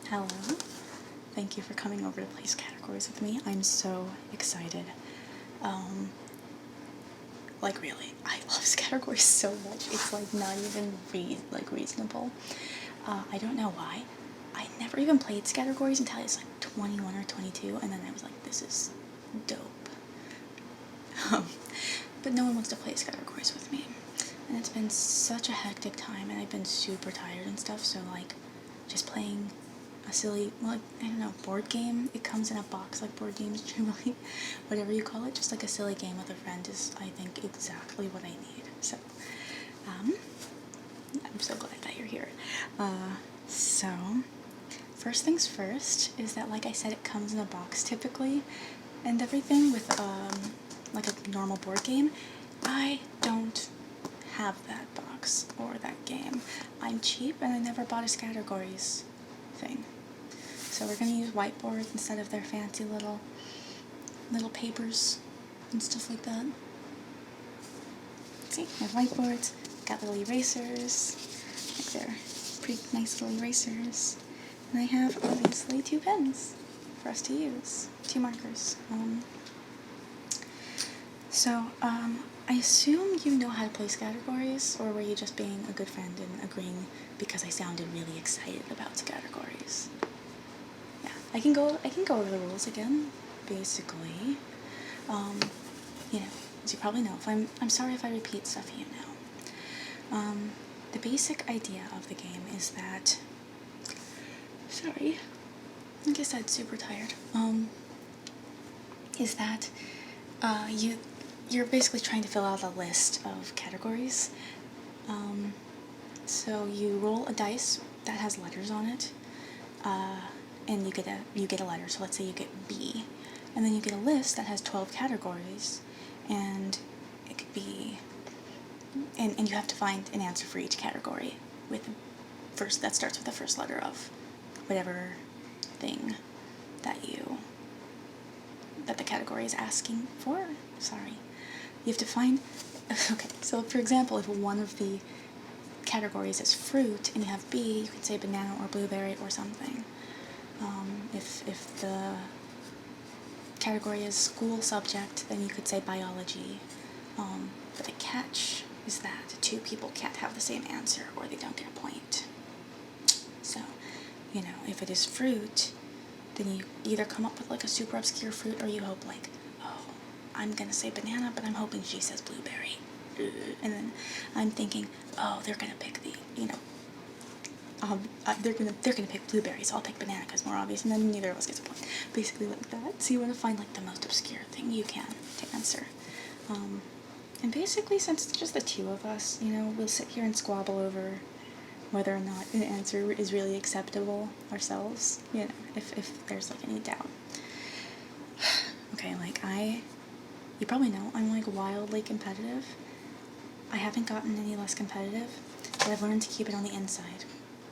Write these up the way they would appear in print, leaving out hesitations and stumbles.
Hello. Thank you for coming over to play Scattergories with me. I'm so excited. Like really, I love Scattergories so much. It's like not even reasonable. I don't know why. I never even played Scattergories until I was like 21 or 22, and then I was like, this is dope. But no one wants to play Scattergories with me. And it's been such a hectic time, and I've been super tired and stuff, so like, just playing a silly, well, I don't know, board game. It comes in a box like board games generally, whatever you call it. Just like a silly game with a friend is, I think, exactly what I need. So, I'm so glad that you're here. So, first things first is that, like I said, it comes in a box typically, and everything with, like a normal board game. I don't have that box or that game. I'm cheap and I never bought a Scattergories thing. So we're going to use Whiteboard instead of their fancy little papers and stuff like that. See, I have whiteboards, got little erasers, like they're pretty nice little erasers. And I have, obviously, 2 pens for us to use, 2 markers. I assume you know how to play Scattergories, or were you just being a good friend and agreeing because I sounded really excited about Scattergories? Yeah, I can go over the rules again. Basically, you know, as you probably know, I'm sorry if I repeat stuff you know. The basic idea of the game is that, sorry, like I said, super tired. Is that you're basically trying to fill out a list of categories. So you roll a dice that has letters on it, and you get a letter. So let's say you get B, and then you get a list that has 12 categories, and it could be, and you have to find an answer for each category with first that starts with the first letter of whatever thing that the category is asking for. Sorry. You have to find, okay, so for example, if one of the categories is fruit and you have B, you could say banana or blueberry or something. If the category is school subject, then you could say biology. But the catch is that 2 people can't have the same answer or they don't get a point. So, you know, if it is fruit, then you either come up with like a super obscure fruit, or you hope like, oh, I'm gonna say banana, but I'm hoping she says blueberry. And then I'm thinking, oh, they're gonna pick the, you know, they're gonna pick blueberry, so I'll pick banana because more obvious, and then neither of us gets a point. Basically like that. So you want to find like the most obscure thing you can to answer. And basically, since it's just the 2 of us, you know, we'll sit here and squabble over whether or not an answer is really acceptable ourselves, you know, if there's like any doubt. Okay, like you probably know, I'm like wildly competitive. I haven't gotten any less competitive, but I've learned to keep it on the inside,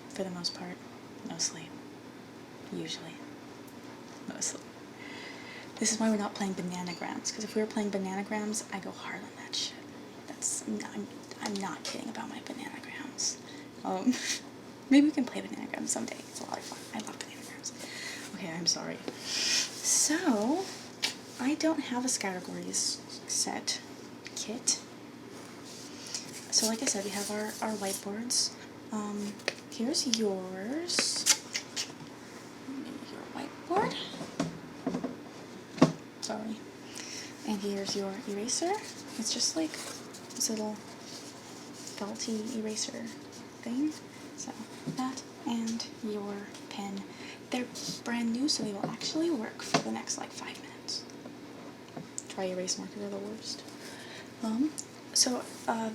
for the most part. Mostly. Usually. Mostly. This is why we're not playing bananagrams, because if we were playing bananagrams, I go hard on that shit. I'm not kidding about my bananagrams. Maybe we can play bananagrams someday. It's a lot of fun. I love bananagrams. Okay, I'm sorry. So, I don't have a Scattergories set kit. So like I said, we have our whiteboards. Here's yours. Your whiteboard. Sorry. And here's your eraser. It's just like this little felty eraser thing. So that and your pen. They're brand new, so they will actually work for the next like 5 minutes. Dry erase markers are the worst. So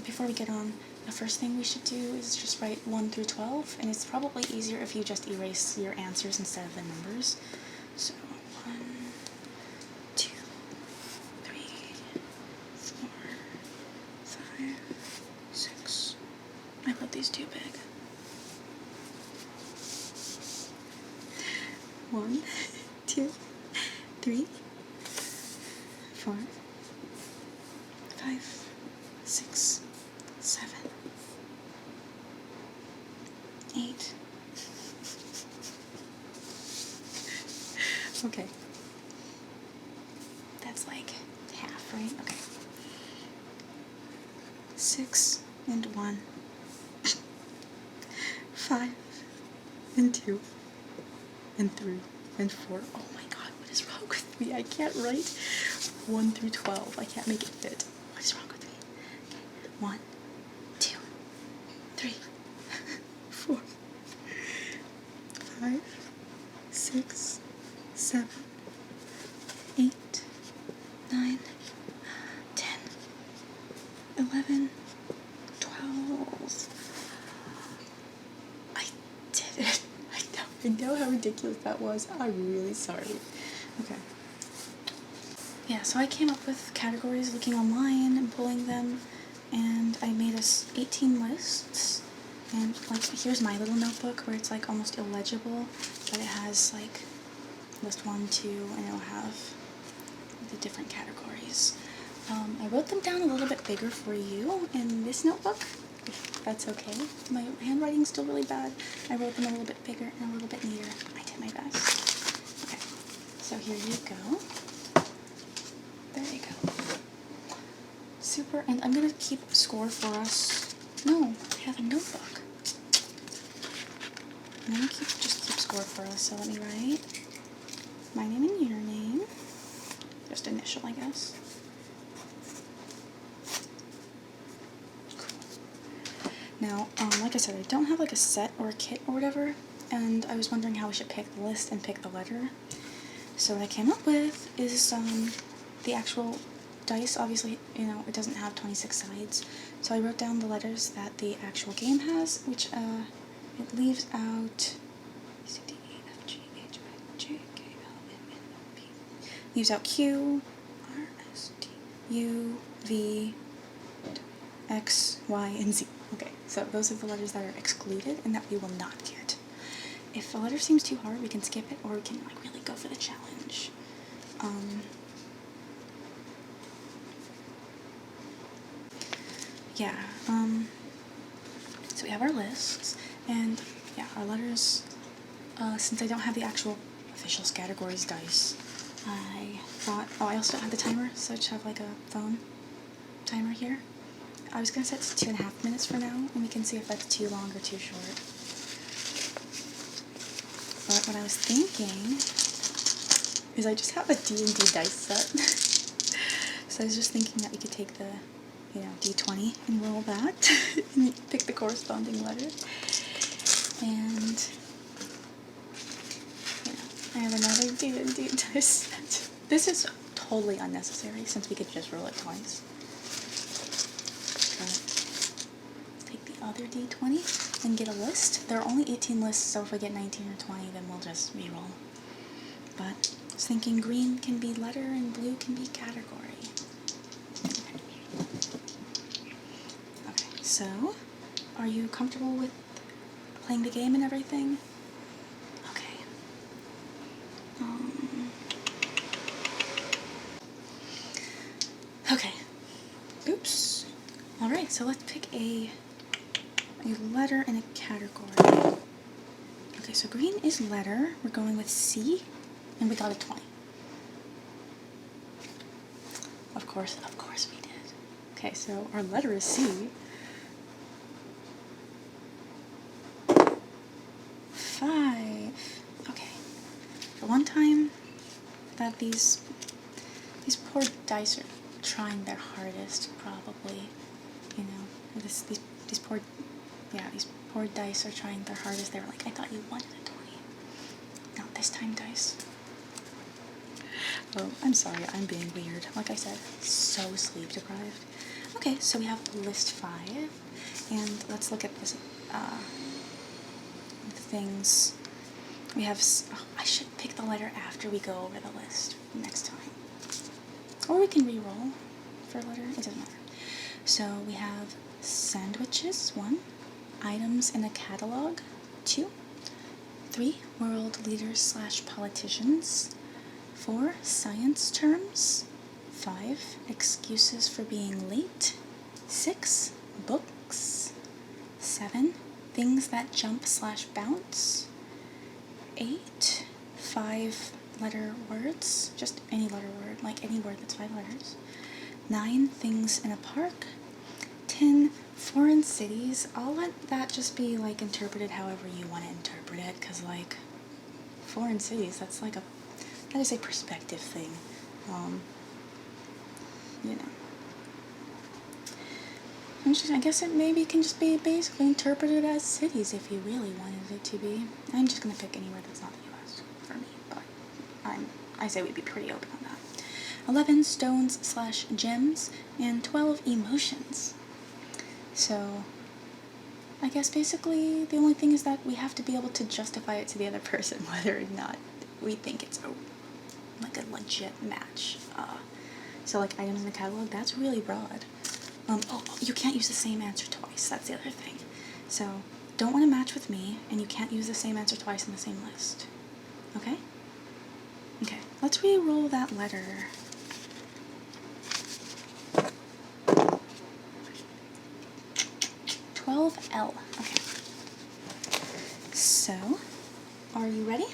before we get on, the first thing we should do is just write 1 through 12, and it's probably easier if you just erase your answers instead of the numbers. So 1, 2, 3, 4, 5, 6. I wrote these too big. 1, 2, 3, 4, 5, 6, 7, 8, Okay. That's like half, right? Okay. 6 and 1. 5 and 2 and 3 and 4. Oh my god, what is wrong with me? I can't write 1 through 12. I can't make it fit. What is wrong with me? Okay. 1, 2, 3, 4, 5, 6, 7, 8, 9, 10, 11, 12. I did it. I know how ridiculous that was. I'm really sorry. Okay. Yeah, so I came up with categories looking online and pulling them, and I made us 18 lists. And like, here's my little notebook where it's like almost illegible, but it has like list 1, 2, and it'll have the different categories. I wrote them down a little bit bigger for you in this notebook, if that's okay. My handwriting's still really bad. I wrote them a little bit bigger and a little bit neater. I did my best. Okay, so here you go. There you go. Super, and I'm gonna keep score for us. No, I have a notebook. I'm gonna just keep score for us, so let me write my name and your name. Just initial, I guess. Cool. Now, like I said, I don't have like a set or a kit or whatever, and I was wondering how we should pick the list and pick the letter. So what I came up with is the actual dice. Obviously, you know, it doesn't have 26 sides, so I wrote down the letters that the actual game has, which it leaves out C, D, E, F, G, H, I, J, K, L, M, N, O, P. Leaves out Q, R, S, T, U, V, X, Y, and Z. Okay, so those are the letters that are excluded and that we will not get. If a letter seems too hard, we can skip it, or we can like really go for the challenge. Yeah, so we have our lists, and yeah, our letters, since I don't have the actual official Scattergories dice, I thought, oh, I also don't have the timer, so I just have like a phone timer here. I was going to set it to 2.5 minutes for now, and we can see if that's too long or too short. But what I was thinking is I just have a D&D dice set. So I was just thinking that we could take the, you know, D20 and roll that and pick the corresponding letter. And, you know, I have another D&D dice set. This is totally unnecessary since we could just roll it twice. But take the other D20 and get a list. There are only 18 lists, so if we get 19 or 20, then we'll just re-roll. But I was thinking green can be letter and blue can be category. Okay, so are you comfortable with playing the game and everything? Okay. Okay. Oops. Alright, so let's pick a letter and a category. Okay, so green is letter. We're going with C, and we got a 20. Of course we did. Okay, so our letter is C. 5. Okay. The one time that these poor dice are trying their hardest, probably, you know, these poor dice are trying their hardest. They were like, I thought you wanted a 20. Not this time, dice. Oh, I'm sorry, I'm being weird. Like I said, so sleep deprived. Okay, so we have list 5, and let's look at this, things. We have, oh, I should pick the letter after we go over the list next time. Or we can re-roll for a letter, it doesn't matter. So we have sandwiches, 1, items in a catalog, 2, 3, world leaders / politicians, 4, science terms, 5, excuses for being late, 6, books, 7, things that jump / bounce, 8, 5, letter words, just any letter word, like any word that's 5 letters. 9 things in a park. 10 foreign cities. I'll let that just be like interpreted however you want to interpret it, because like foreign cities, that is a perspective thing. You know. I guess it maybe can just be basically interpreted as cities if you really wanted it to be. I'm just going to pick anywhere that's not the US for me, but I say we'd be pretty open on that. 11 stones/gems, and 12 emotions. So, I guess basically the only thing is that we have to be able to justify it to the other person whether or not we think it's a legit match. So like items in the catalog, that's really broad. You can't use the same answer twice. That's the other thing. So, don't want to match with me, and you can't use the same answer twice in the same list. Okay? Okay, let's re-roll that letter. L. Okay. So, are you ready?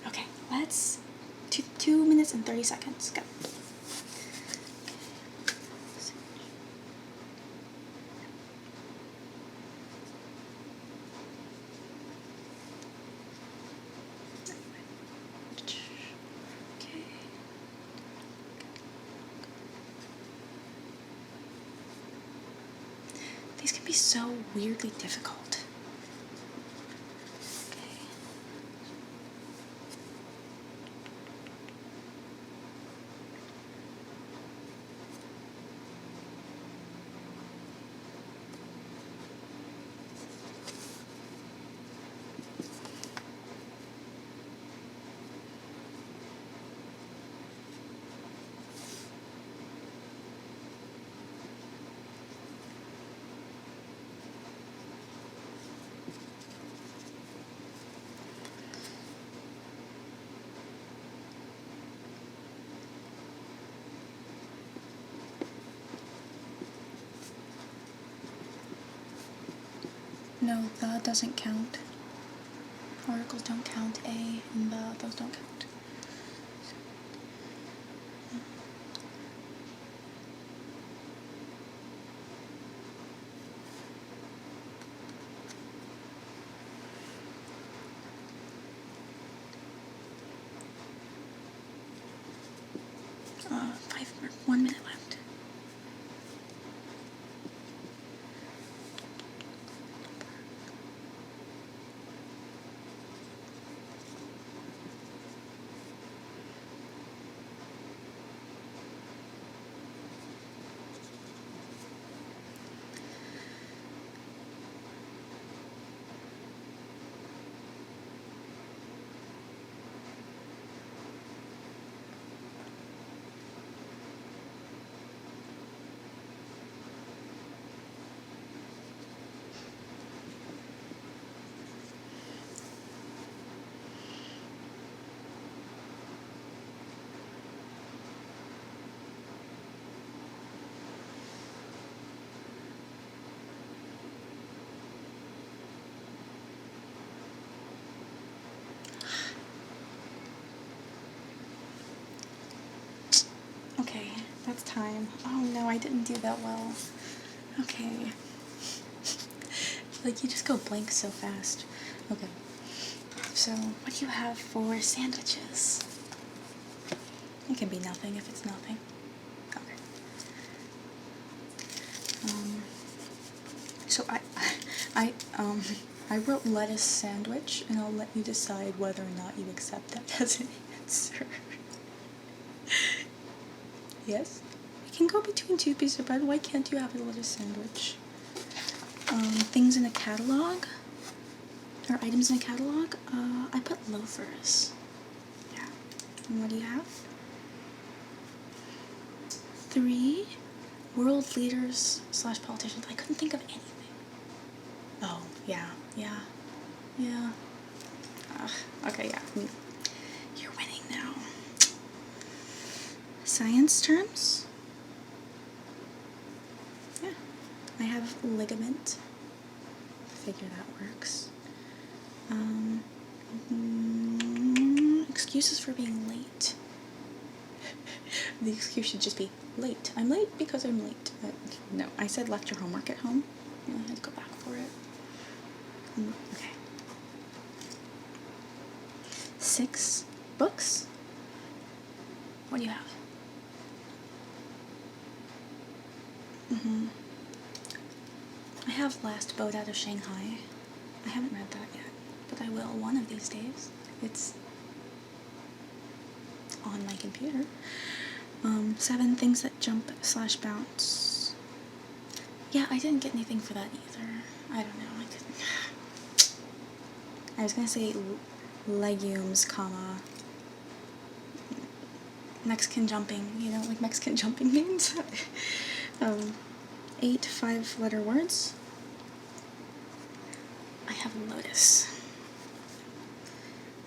Okay, let's 2 minutes and 30 seconds. Go. These can be so weirdly difficult. No, the doesn't count. Articles don't count. A and those don't count. 1 minute left. Okay, that's time. Oh no, I didn't do that well. Okay. Like, you just go blank so fast. Okay. So, what do you have for sandwiches? It can be nothing if it's nothing. Okay. So I wrote lettuce sandwich, and I'll let you decide whether or not you accept that as an answer. Yes? You can go between 2 pieces of bread. Why can't you have a lettuce sandwich? Things in a catalog, or items in a catalog, I put loafers. Yeah. And what do you have? 3 world leaders / politicians. I couldn't think of anything. Oh, yeah. Okay, yeah. You're winning now. Science terms? Yeah. I have ligament. Figure that works. excuses for being late. The excuse should just be late. I'm late because I'm late. No, I said left your homework at home. I had to go back for it. Okay. 6 books. What do you have? I have Last Boat Out of Shanghai. I haven't read that yet, but I will one of these days. It's on my computer. 7 Things That Jump / Bounce. Yeah, I didn't get anything for that either. I don't know, I couldn't. I was gonna say legumes, Mexican jumping, you know, like Mexican jumping names. 8 5-letter words. I have lotus.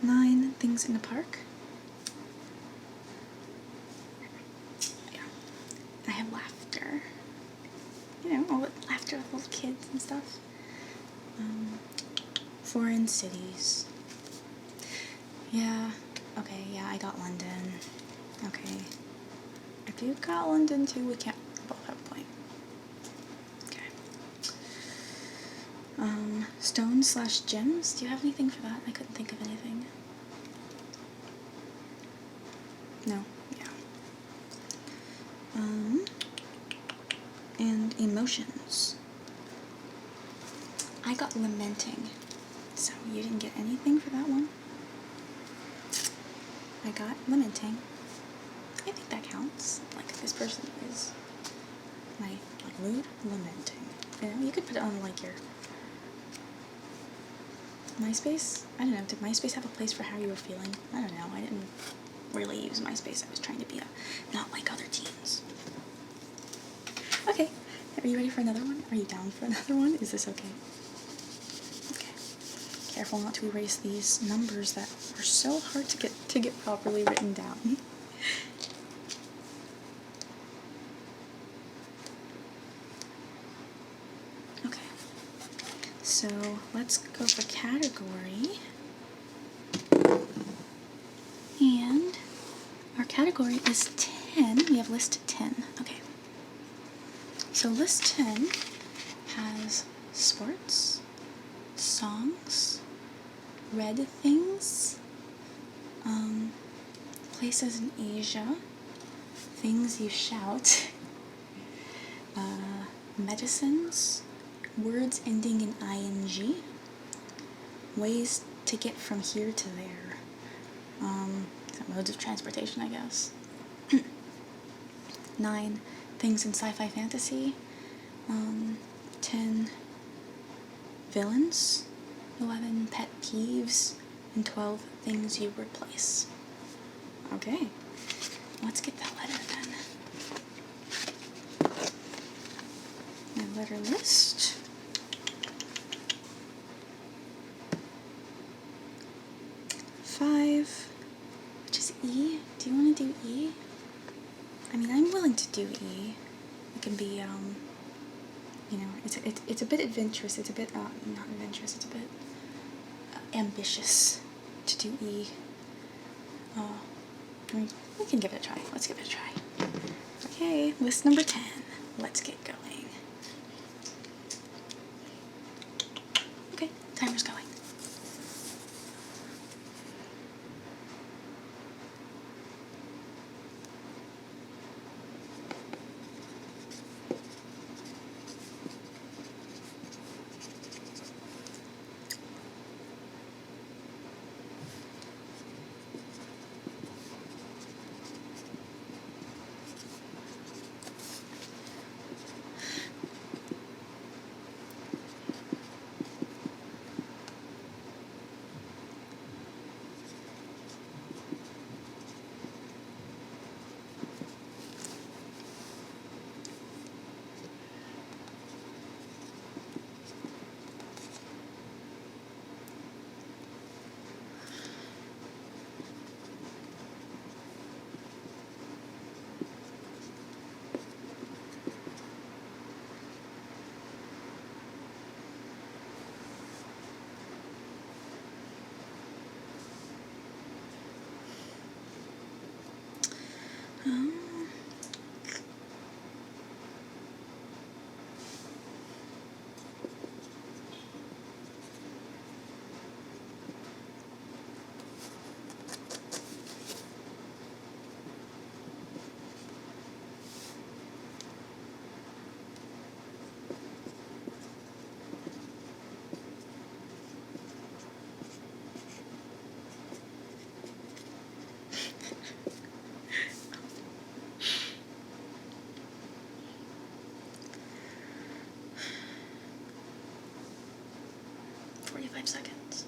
9 Things in a Park. Yeah. I have laughter. You know, all the laughter with little kids and stuff. Foreign cities. Yeah. Okay, yeah, I got London. Okay. If you got London too, we can't both have a point. Okay. Stones / gems. Do you have anything for that? I couldn't think of anything. No? Yeah. And emotions. I got lamenting. So you didn't get anything for that one? I got lamenting. I think that counts. Like, this person is my mood lamenting. You know, you could put it on like your MySpace. I don't know. Did MySpace have a place for how you were feeling? I don't know. I didn't really use MySpace. I was trying to be not like other teens. Okay. Are you ready for another one? Are you down for another one? Is this okay? Okay. Careful not to erase these numbers that are so hard to get properly written down. Okay. So let's go for category. And our category is 10. We have list 10. Okay. So list 10 has sports, songs, red things, places in Asia, things you shout, medicines, words ending in ing, ways to get from here to there, modes of transportation, I guess. 9 things in sci-fi fantasy, 10 villains, 11 pet peeves, and 12 things you replace. Okay, let's get that letter then. My letter list. Five, which is E. Do you want to do E? I mean, I'm willing to do E. It can be, you know, it's a bit adventurous. It's a bit, not adventurous. It's a bit ambitious to do E. I mean, we can give it a try. Let's give it a try. Okay, list number 10. Let's get going. Okay, timer's going. 5 seconds.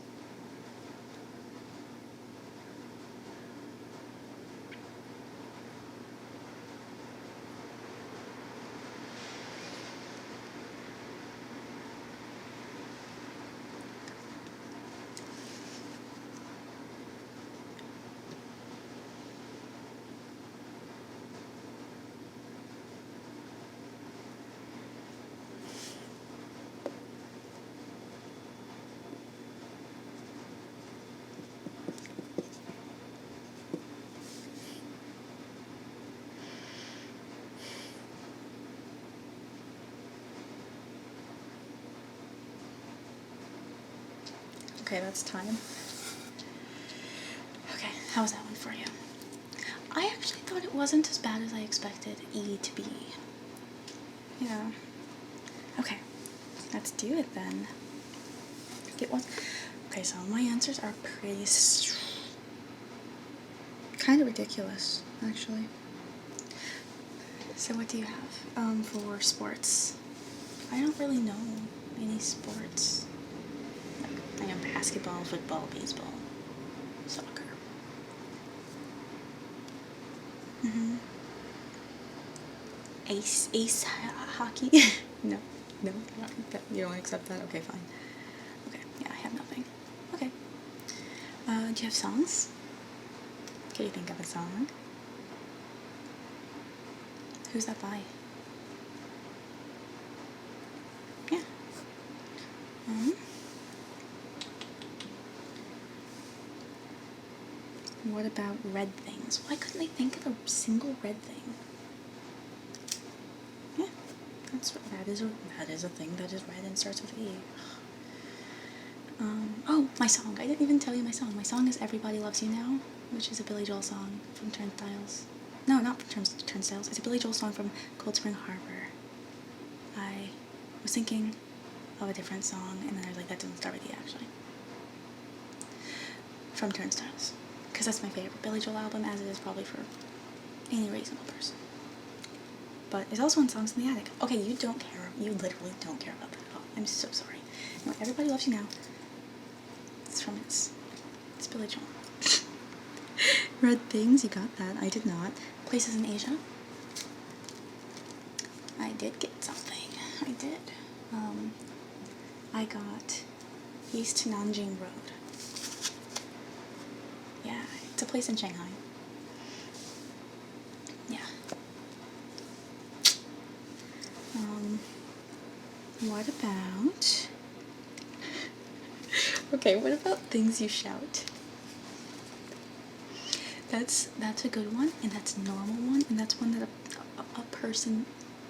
Okay, that's time. Okay, how was that one for you? I actually thought it wasn't as bad as I expected E to be. Yeah. Okay, let's do it then. It was... Okay, so my answers are pretty... kind of ridiculous, actually. So what do you have for sports? I don't really know any sports. I know basketball, football, baseball, soccer. Ace hockey? No, you don't accept that? Okay, fine. Okay, yeah, I have nothing. Okay. Do you have songs? Can you think of a song? Who's that by? Yeah. What about red things? Why couldn't they think of a single red thing? Yeah, that is a thing that is red and starts with E. Oh, my song. I didn't even tell you my song. My song is Everybody Loves You Now, which is a Billy Joel song from Turnstiles. No, not from Turnstiles. It's a Billy Joel song from Cold Spring Harbor. I was thinking of a different song, and then I was like, that doesn't start with E, actually. From Turnstiles. Because that's my favorite Billy Joel album, as it is probably for any reasonable person. But it's also in Songs in the Attic. Okay, you don't care. You literally don't care about that at all. I'm so sorry. Anyway, Everybody Loves You Now. It's Billy Joel. Red Things, you got that. I did not. Places in Asia. I did get something. I did. I got East Nanjing Road. Yeah, it's a place in Shanghai. Yeah. What about... Okay, what about things you shout? That's a good one, and that's a normal one, and that's one that a person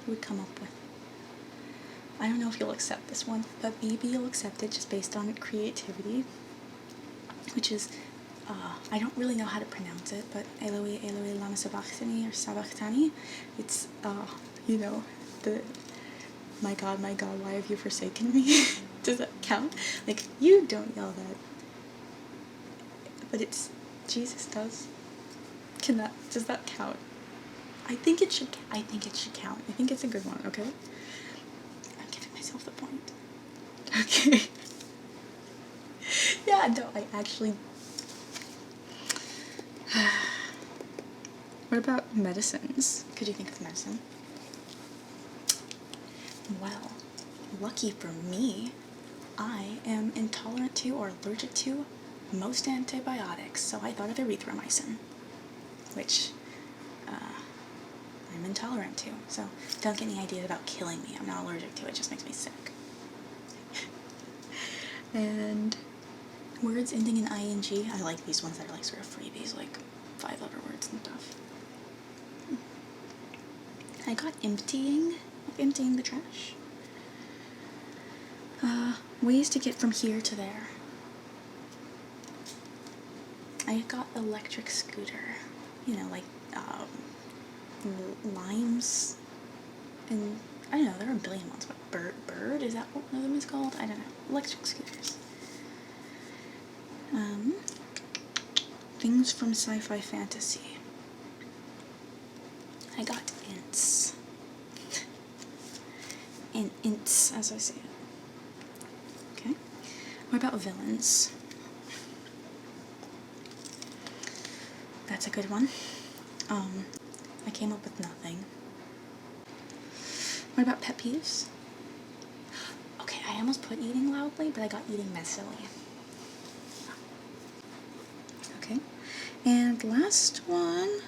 would come up with. I don't know if you'll accept this one, but maybe you'll accept it just based on creativity, which is, I don't really know how to pronounce it, but Eloi, Eloi, lama sabachthani, or sabachthani. It's, you know, the, my God, why have you forsaken me? Does that count? Like, you don't yell that. But it's, Jesus does. Does that count? I think it should count. I think it's a good one, okay? I'm giving myself the point. Okay. Yeah, no, I actually... What about medicines? Could you think of medicine? Well, lucky for me, I am intolerant to or allergic to most antibiotics, so I thought of erythromycin, which I'm intolerant to. So don't get any ideas about killing me. I'm not allergic to it. It just makes me sick. And words ending in ing. I like these ones that are like sort of freebies, like 5-letter words and stuff. I got emptying the trash. Ways to get from here to there. I got electric scooter. You know, like, limes, and I don't know, there are a billion ones, but bird, is that what one of them is called? I don't know. Electric scooters. Things from sci-fi fantasy. I got ints. And ints, as I say it. Okay. What about villains? That's a good one. I came up with nothing. What about pet peeves? Okay, I almost put eating loudly, but I got eating messily. Okay, and last one,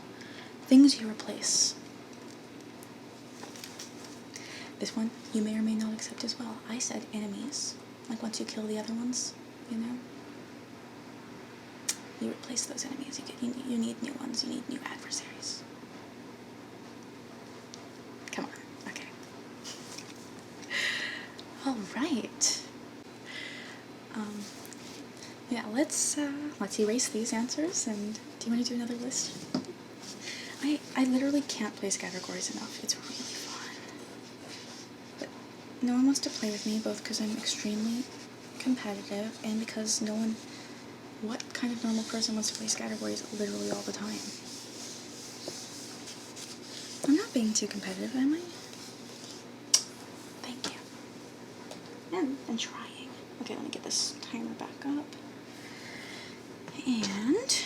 things you replace. This one you may or may not accept as well. I said enemies. Like once you kill the other ones, you know? You replace those enemies. You need new ones. You need new adversaries. Come on. Okay. All right. Yeah. Let's erase these answers. And do you want to do another list? I literally can't play Scattergories enough. It's really fun. But no one wants to play with me, both because I'm extremely competitive and because no one. What kind of normal person wants to play Scattergories literally all the time? I'm not being too competitive, am I? Thank you. And trying. Okay, let me get this timer back up. And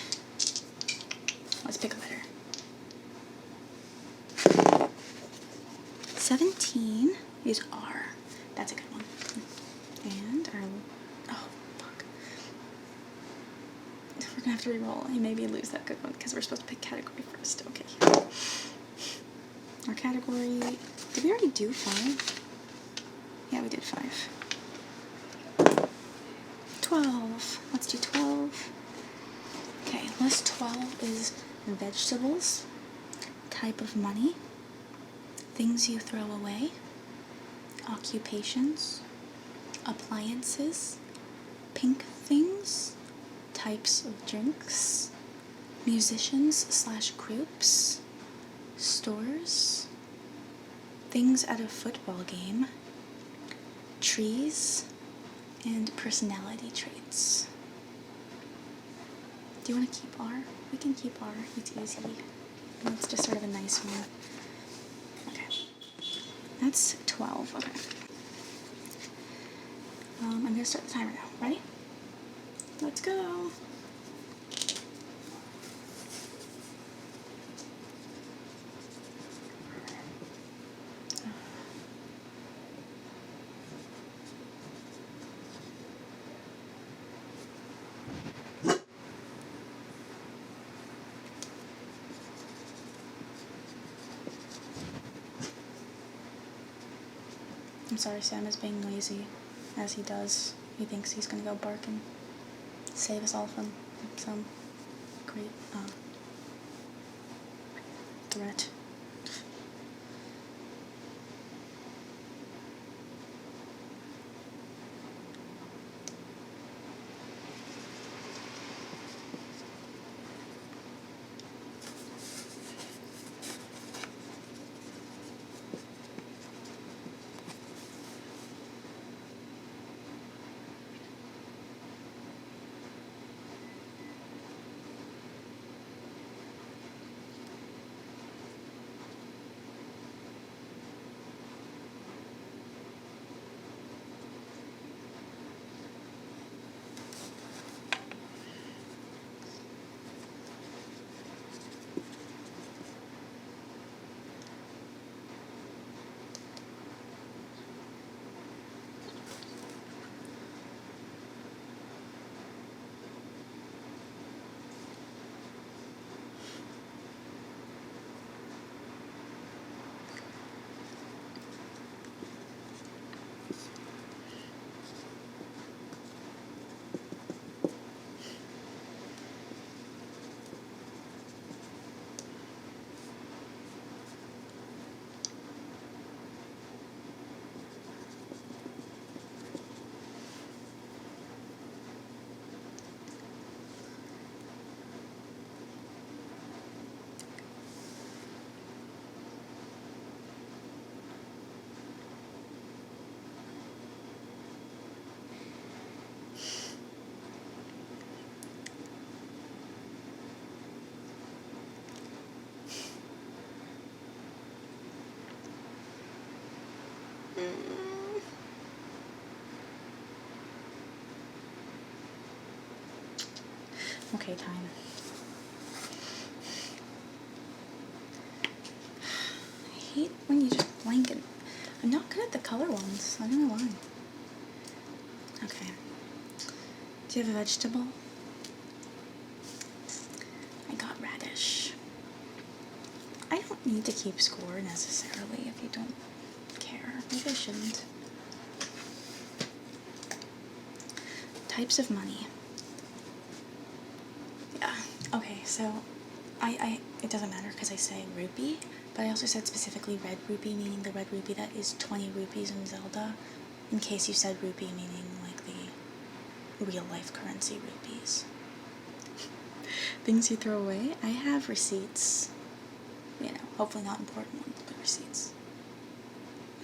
let's pick a letter. 17 is R. That's a good one. And we're gonna have to re-roll and maybe lose that good one because we're supposed to pick category first. Okay. Our category, did we already do 5? Yeah, we did 5. 12. Let's do 12. Okay, list 12 is vegetables, type of money, things you throw away, occupations, appliances, pink things, types of drinks, musicians/groups, stores, things at a football game, trees, and personality traits. Do you want to keep R? We can keep R. It's easy. And it's just sort of a nice one. Okay. That's 12. Okay. I'm going to start the timer now. Ready? Let's go. I'm sorry, Sam is being lazy, as he does. He thinks he's gonna go bark and save us all from some great threat. Okay, time. I hate when you just blank it. I'm not good at the color ones. I don't know why. Okay. Do you have a vegetable? I got radish. I don't need to keep score necessarily if you don't care. Maybe I shouldn't. Types of money. Yeah. Okay, so it doesn't matter because I say rupee, but I also said specifically red rupee, meaning the red rupee that is 20 rupees in Zelda, in case you said rupee meaning like the real life currency rupees. Things you throw away. I have receipts. You know, hopefully not important ones, but receipts.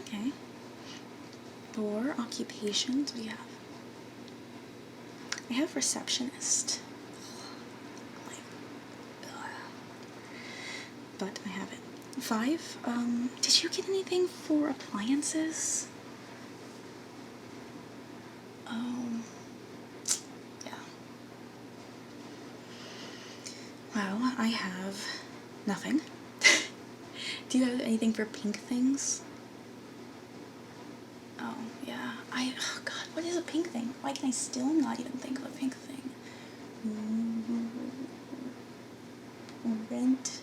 Okay. For occupations, we have. I have receptionist. But I have it. 5, did you get anything for appliances? Yeah. Well, I have nothing. Do you have anything for pink things? Oh, yeah. Oh god, what is a pink thing? Why can I still not even think of a pink thing? Rent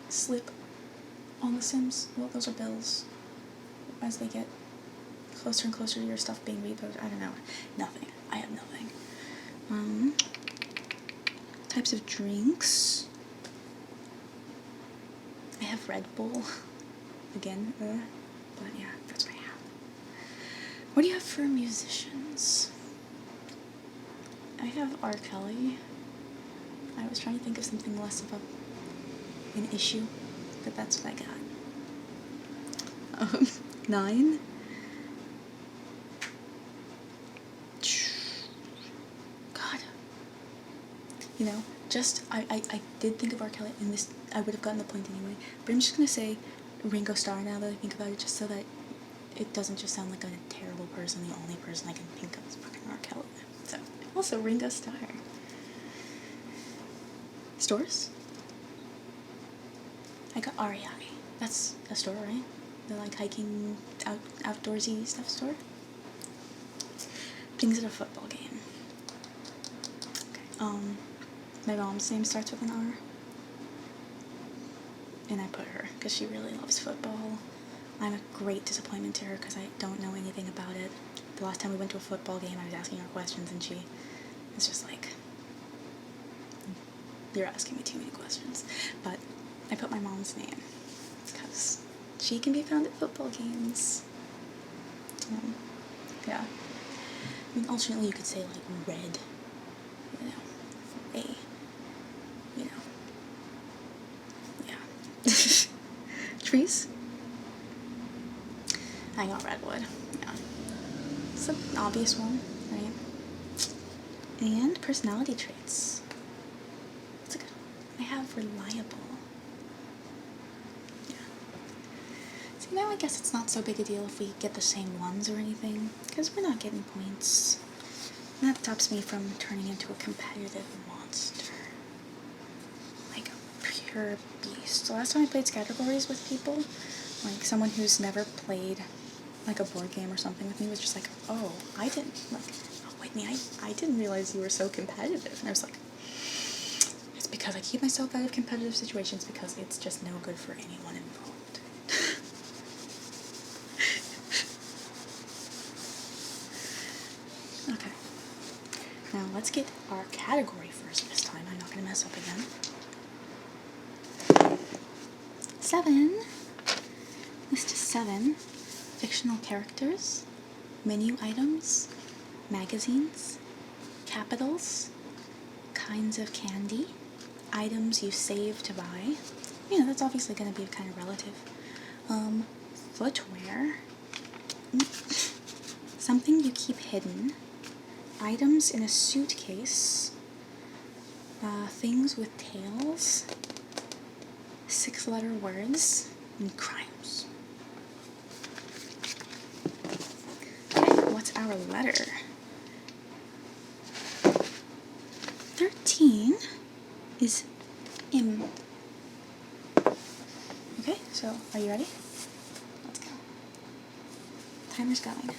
slip on The Sims. Well, those are bills. As they get closer and closer to your stuff being repoed. I don't know. Nothing. I have nothing. Types of drinks. I have Red Bull. Again, but yeah, that's what I have. What do you have for musicians? I have R. Kelly. I was trying to think of something less of an issue, but that's what I got. 9. God. You know, I did think of R. Kelly, and this, I would have gotten the point anyway, but I'm just gonna say Ringo Starr now that I think about it, just so that it doesn't just sound like I'm a terrible person. The only person I can think of is fucking R. Kelly. So, also Ringo Starr. Stores? I got REI. That's a store, right? The like hiking, outdoorsy stuff store? Things at a football game. Okay. My mom's name starts with an R. And I put her, because she really loves football. I'm a great disappointment to her, because I don't know anything about it. The last time we went to a football game, I was asking her questions, and she was just like, you're asking me too many questions. But I put my mom's name, because she can be found at football games. Yeah. I mean, alternately, you could say, like, red, you know, A, you know. Yeah. Trees? I got redwood, yeah. It's an obvious one, right? And personality traits. That's a good one. I have reliable. Yeah. See, now I guess it's not so big a deal if we get the same ones or anything, because we're not getting points. And that stops me from turning into a competitive monster. Like a pure beast. The last time I played Scattergories with people, like someone who's never played like a board game or something with me was just like, oh, I didn't, like, oh, Whitney, I didn't realize you were so competitive. And I was like, it's because I keep myself out of competitive situations because it's just no good for anyone involved. Okay. Now let's get our category first this time. I'm not going to mess up again. 7. List is 7. Fictional characters, menu items, magazines, capitals, kinds of candy, items you save to buy. You know, that's obviously going to be kind of relative. Footwear, something you keep hidden, items in a suitcase, things with tails, 6-letter words, and crimes. What's our letter? 13. is im. Okay, so are you ready? Let's go. Timer's going.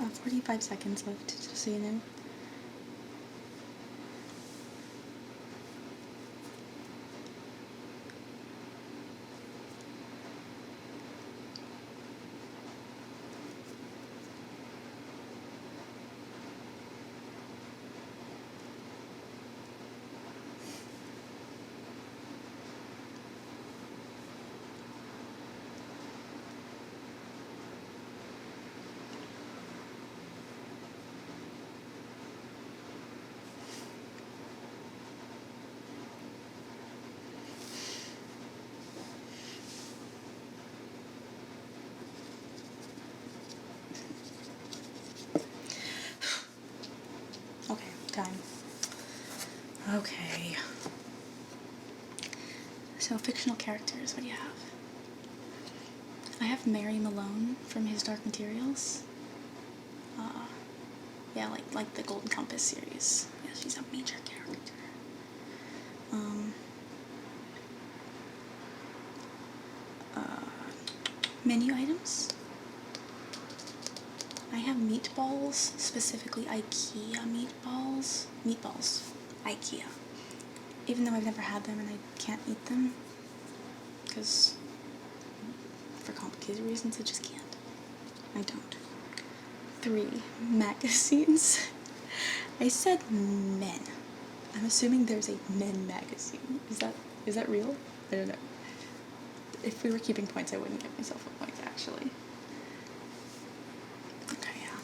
Oh, 45 seconds left, just so you know. Okay, time. Okay. So, fictional characters, what do you have? I have Mary Malone from his Dark Materials. Yeah, like the Golden Compass series. Yeah, she's a major character. Menu items. I have meatballs, specifically IKEA meatballs. Meatballs, IKEA. Even though I've never had them and I can't eat them, because for complicated reasons I just can't. I don't. 3 magazines. I said men. I'm assuming there's a men magazine. Is that real? I don't know. If we were keeping points, I wouldn't give myself a point, actually. Okay, yeah.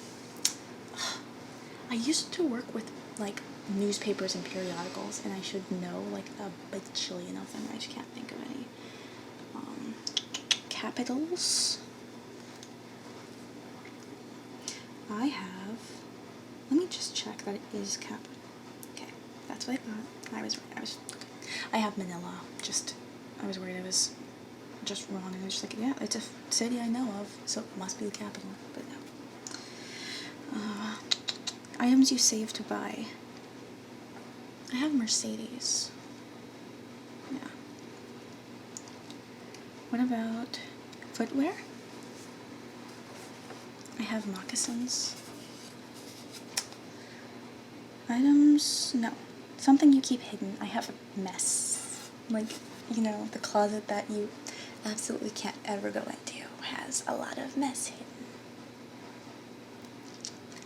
I used to work with, like, newspapers and periodicals, and I should know, like, a bajillion of them. I just can't think of any. Capitals. I have... Let me just check that it is capital. Okay, that's what I thought. I was right. Okay. I have Manila. I was worried I was just wrong, and I was just like, yeah, it's a city I know of, so it must be the capital, but no. Items you save to buy. I have Mercedes. Yeah. What about footwear? I have moccasins. Items, no. Something you keep hidden. I have a mess. Like, you know, the closet that you absolutely can't ever go into has a lot of mess hidden.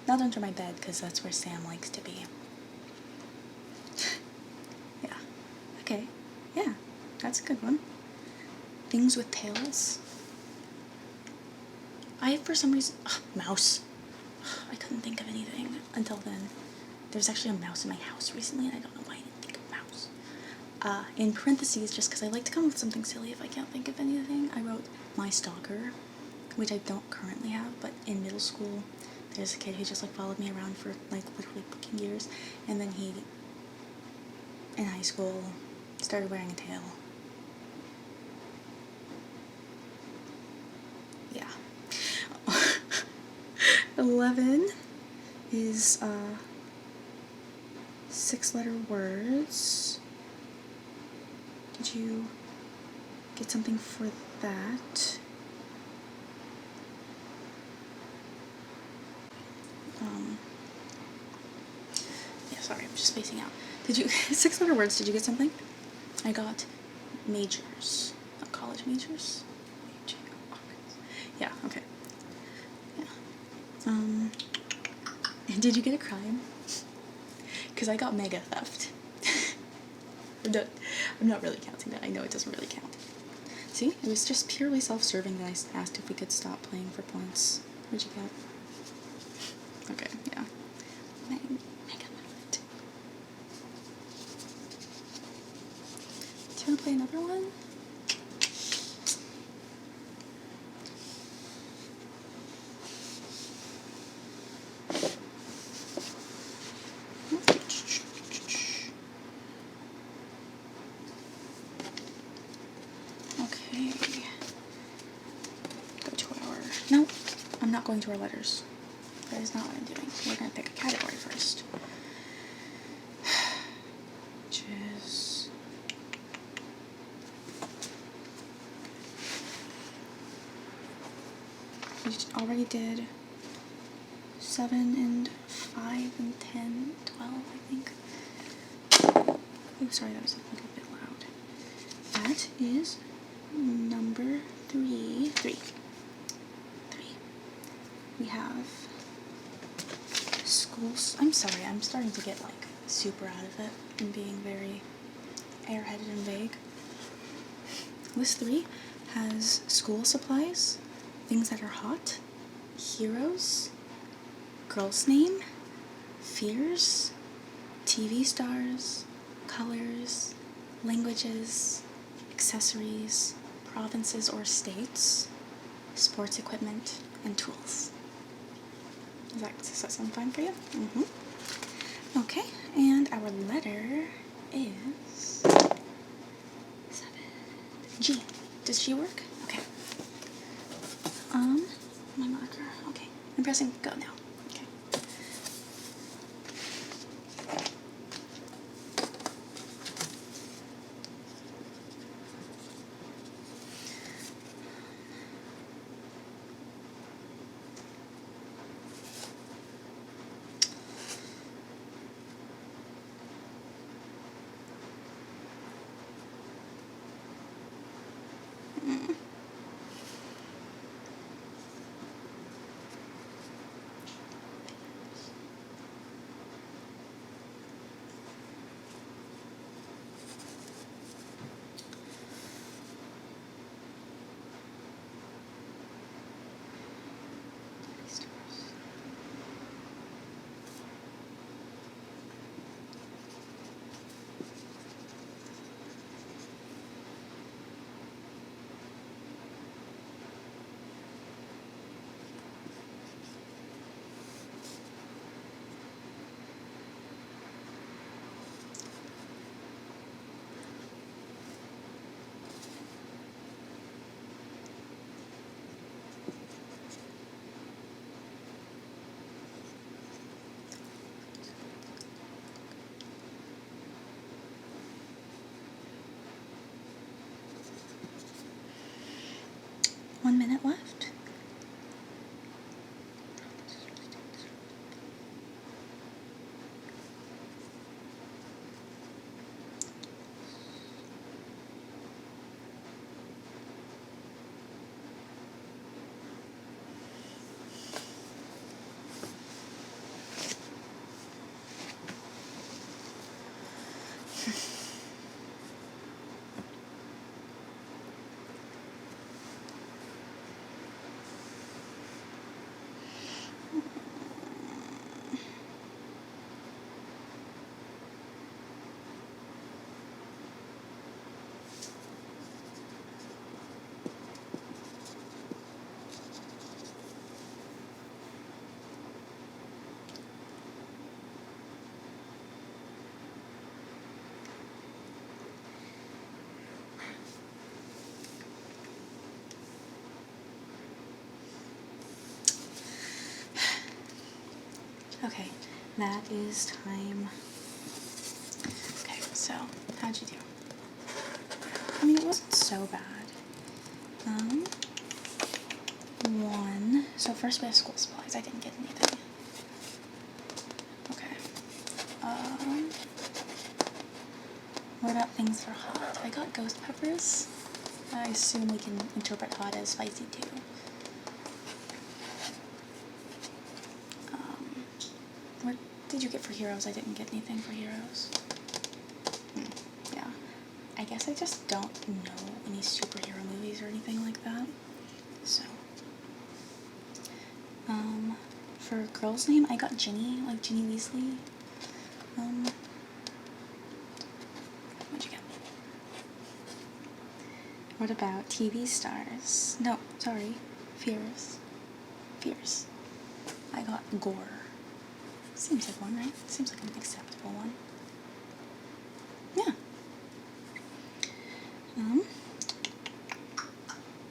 Not under my bed, because that's where Sam likes to be. Yeah. Okay. Yeah, that's a good one. Things with tails. I, for some reason... mouse. I couldn't think of anything until then. There's actually a mouse in my house recently, and I don't know why I didn't think of mouse. In parentheses, just because I like to come up with something silly if I can't think of anything, I wrote my stalker, which I don't currently have, but in middle school, there's a kid who just like followed me around for like literally fucking years, and then he, in high school, started wearing a tail. Yeah. 11 is 6-letter words. Did you get something for that? Yeah, sorry, I'm just spacing out. Did you 6-letter words? Did you get something? I got majors, not college majors. Yeah. Okay. Yeah. Did you get a crime? Because I got mega theft. I'm not really counting that. I know it doesn't really count. See, it was just purely self-serving that I asked if we could stop playing for points. What'd you get? Okay, yeah. Mega theft. Do you want to play another one? Okay. Go to our... No, I'm not going to our letters. That is not what I'm doing. We're going to pick a category first. Which is... We already did 7 and 5 and 10, 12, I think. Oh, sorry, that was a little bit loud. That is number 3. 3. We have schools. I'm sorry, I'm starting to get like super out of it and being very airheaded and vague. List 3 has school supplies, things that are hot, heroes, girl's name, fears, TV stars, colors, languages, accessories, provinces or states, sports equipment, and tools. Does that sound fine for you? Mm-hmm. Okay, and our letter is 7. G. Does G work? Okay. My marker. Okay. I'm pressing go now. Okay. One minute left. Okay, that is time. Okay, so how'd you do? I mean, it wasn't so bad. 1. So first we have school supplies. I didn't get anything. Okay. What about things for hot? I got ghost peppers. I assume we can interpret hot as spicy too. What did you get for heroes? I didn't get anything for heroes. Yeah. I guess I just don't know any superhero movies or anything like that. So. For girl's name, I got Ginny, like Ginny Weasley. What'd you get? What about TV stars? No, sorry. Fears. I got Gore. Seems like one, right? Seems like an acceptable one. Yeah.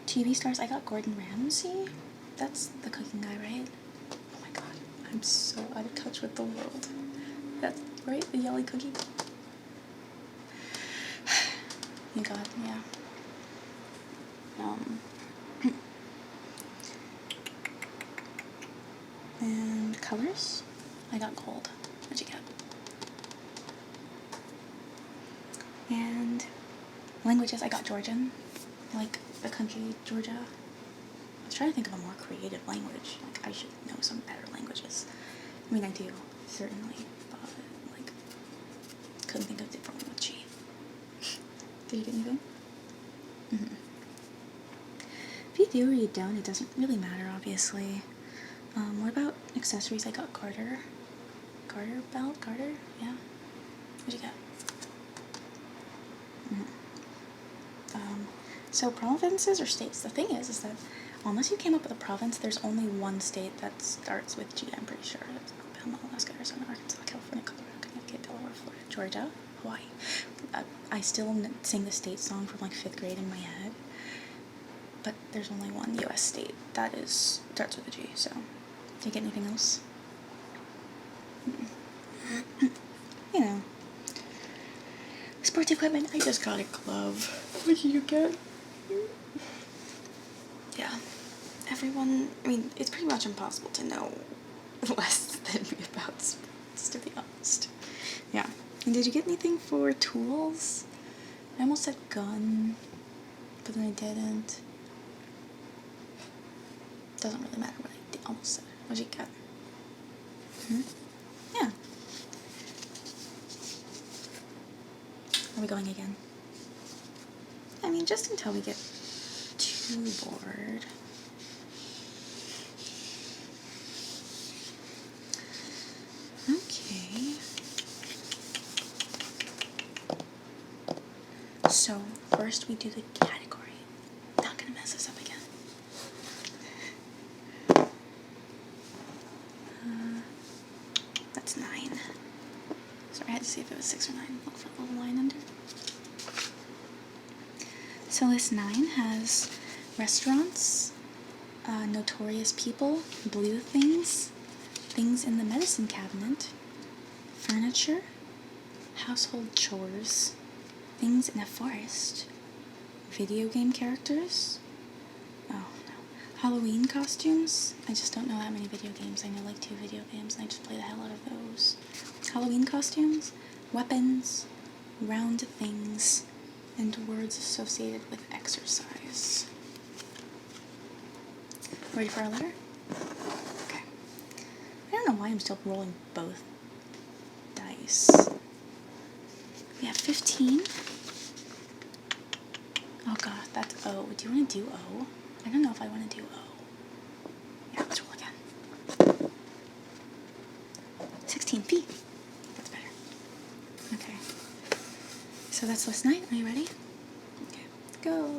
TV stars, I got Gordon Ramsay. That's the cooking guy, right? Oh my god, I'm so out of touch with the world. That's right, the yelly cookie. You got, yeah. And colors, I got gold. What'd you get? And languages, I got Georgian, like the country Georgia. I was trying to think of a more creative language. Like, I should know some better languages. I mean, I do, certainly, but, like, couldn't think of a different one with G. Did you get anything? Mm-hmm. If you do or you don't, it doesn't really matter, obviously. What about accessories? I got garter. Garter belt? Garter? Yeah. What'd you get? So provinces or states? The thing is that unless you came up with a province, there's only one state that starts with G, I'm pretty sure. It's Alabama, Alaska, Arizona, Arkansas, California, Colorado, Connecticut, Delaware, Florida, Georgia, Hawaii. I still sing the state song from like 5th grade in my head. But there's only one U.S. state that starts with a G, so. Did you get anything else? You know. Sports equipment, I just got a glove. What did you get? Yeah. Everyone, I mean, it's pretty much impossible to know less than me about sports, to be honest. Yeah. And did you get anything for tools? I almost said gun, but then I didn't. Doesn't really matter what I almost said. What'd you get? Yeah. Are we going again? I mean, just until we get too bored. Okay. So, first we do the category. Not gonna mess this up again. That's 9. Sorry, I had to see if it was 6 or 9. Look for the little line under. So list 9 has restaurants, notorious people, blue things, things in the medicine cabinet, furniture, household chores, things in a forest, video game characters, Halloween costumes. I just don't know that many video games. I know like 2 video games and I just play the hell out of those. Halloween costumes, weapons, round things, and words associated with exercise. Ready for our letter? Okay. I don't know why I'm still rolling both dice. We have 15. Oh god, that's O. Do you want to do O? I don't know if I want to do O. Yeah, let's roll again. 16 P. That's better. Okay. So that's list 9. Are you ready? Okay. Go.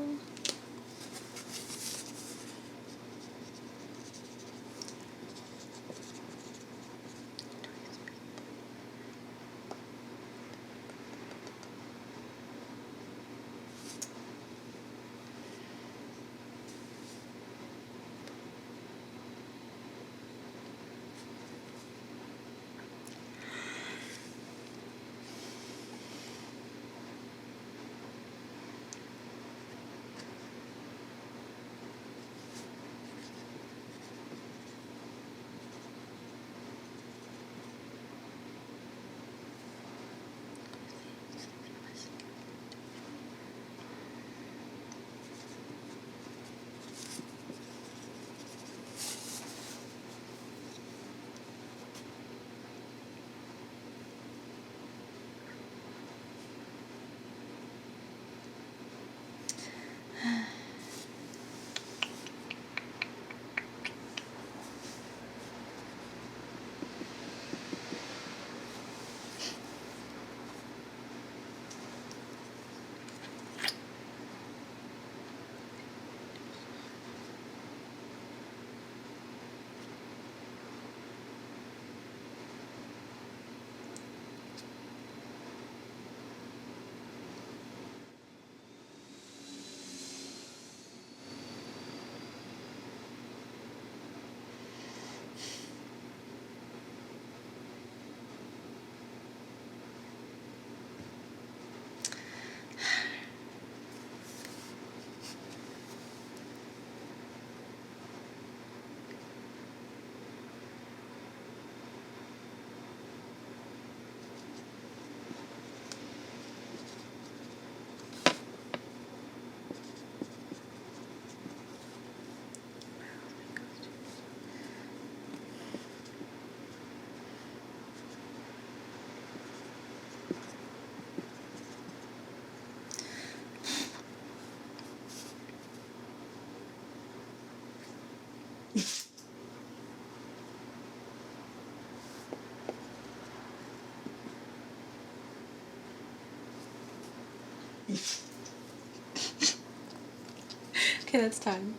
Okay, that's time.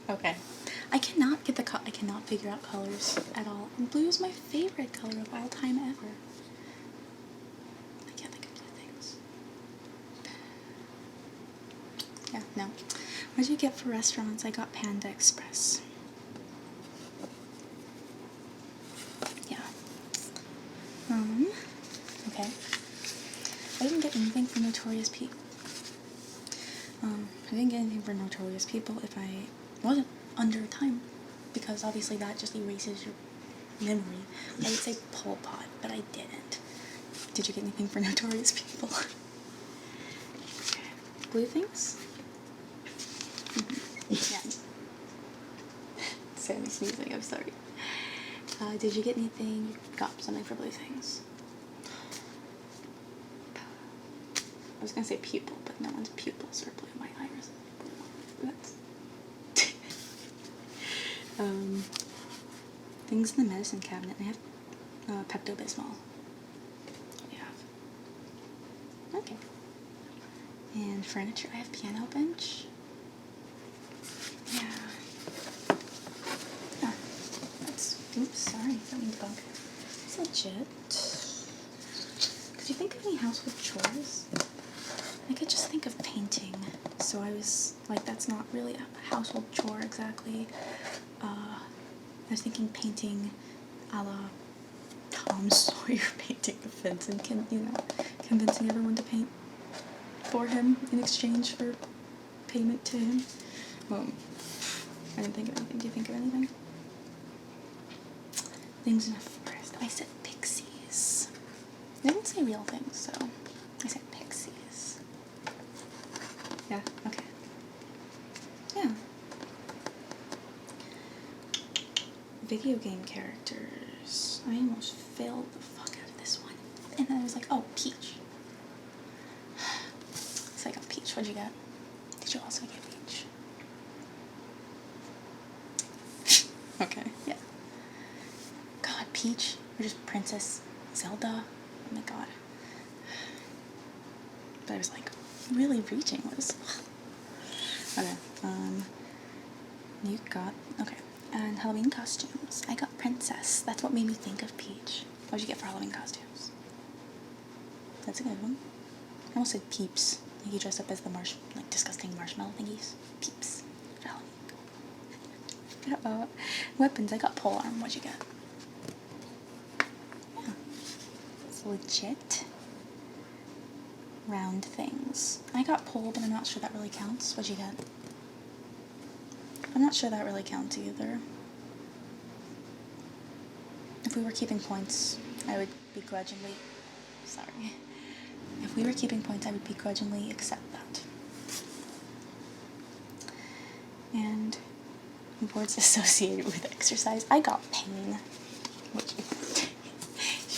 Okay. I cannot figure out colors at all. And blue is my favorite color of all time ever. I can't think of blue things. Yeah, no. What did you get for restaurants? I got Panda Express. Yeah. Okay. I didn't get anything for Notorious People. I didn't get anything for Notorious People if I wasn't under time, because obviously that just erases your memory. I would say Pol Pot, but I didn't. Did you get anything for Notorious People? Blue things? Yeah. Sammy sneezing, I'm sorry. Did you get anything? You got something for blue things. I was gonna say pupil, but no one's pupils are blue. My iris is blue. Things in the medicine cabinet. I have Pepto-Bismol. What do you have? Okay. And furniture. I have piano bench. Yeah. Oops, sorry, that means bug. It's legit. Could you think of any household chores? I could just think of painting. So I was like, that's not really a household chore exactly. I was thinking painting a la Tom Sawyer painting the fence and convincing everyone to paint for him in exchange for payment to him. Well, I didn't think of anything. Do you think of anything? Things in a forest. I said pixies. I didn't say real things, so I said pixies. Yeah, okay. Yeah. Video game characters. I almost failed the fuck out of this one. And then I was like, oh, Peach. So I got Peach. What'd you get? Did you also get Peach? Okay, yeah. God, Peach. Or just Princess Zelda. Oh my god. But I was like, really reaching was... Okay, you got... Okay. And Halloween costumes. I got Princess. That's what made me think of Peach. What did you get for Halloween costumes? That's a good one. I almost said Peeps. Like you dress up as the disgusting marshmallow thingies. Peeps. For Halloween. Weapons. I got polearm. What'd you get? Yeah. It's legit. Round things. I got pole, but I'm not sure that really counts. What'd you get? I'm not sure that really counts either. If we were keeping points, I would begrudgingly... Sorry. If we were keeping points, I would begrudgingly accept that. And words associated with exercise. I got pain. Did you